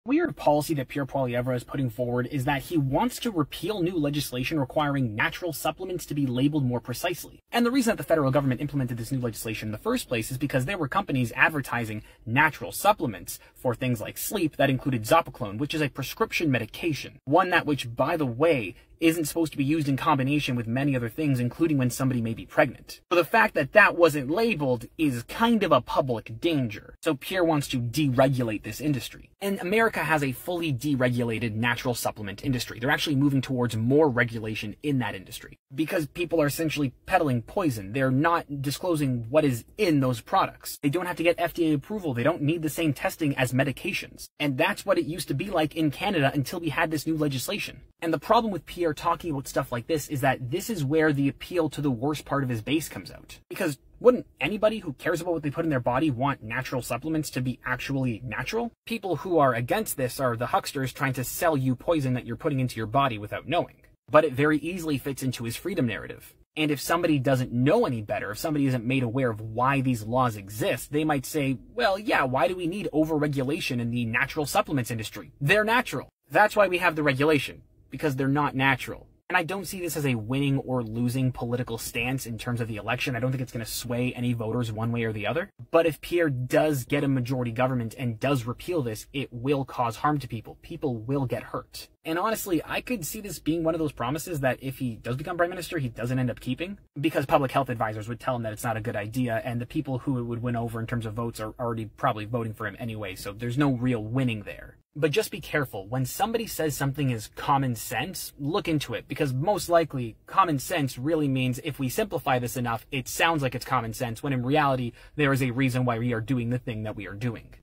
Weird policy that Pierre Poilievre is putting forward is that he wants to repeal new legislation requiring natural supplements to be labeled more precisely. And the reason that the federal government implemented this new legislation in the first place is because there were companies advertising natural supplements for things like sleep that included Zopiclone, which is a prescription medication. One that which, by the way, isn't supposed to be used in combination with many other things, including when somebody may be pregnant. So the fact that that wasn't labeled is kind of a public danger. So Pierre wants to deregulate this industry. And America has a fully deregulated natural supplement industry. They're actually moving towards more regulation in that industry because people are essentially peddling poison. They're not disclosing what is in those products. They don't have to get FDA approval. They don't need the same testing as medications. And that's what it used to be like in Canada until we had this new legislation. And the problem with Pierre talking about stuff like this is that this is where the appeal to the worst part of his base comes out. Because wouldn't anybody who cares about what they put in their body want natural supplements to be actually natural? People who are against this are the hucksters trying to sell you poison that you're putting into your body without knowing. But it very easily fits into his freedom narrative. And if somebody doesn't know any better, if somebody isn't made aware of why these laws exist, they might say, well, yeah, why do we need over-regulation in the natural supplements industry? They're natural. That's why we have the regulation, because they're not natural. And I don't see this as a winning or losing political stance in terms of the election. I don't think it's going to sway any voters one way or the other. But if Pierre does get a majority government and does repeal this, it will cause harm to people. People will get hurt. And honestly, I could see this being one of those promises that if he does become prime minister, he doesn't end up keeping, because public health advisors would tell him that it's not a good idea, and the people who it would win over in terms of votes are already probably voting for him anyway, so there's no real winning there. But just be careful. When somebody says something is common sense, look into it, because most likely common sense really means if we simplify this enough, it sounds like it's common sense, when in reality, there is a reason why we are doing the thing that we are doing.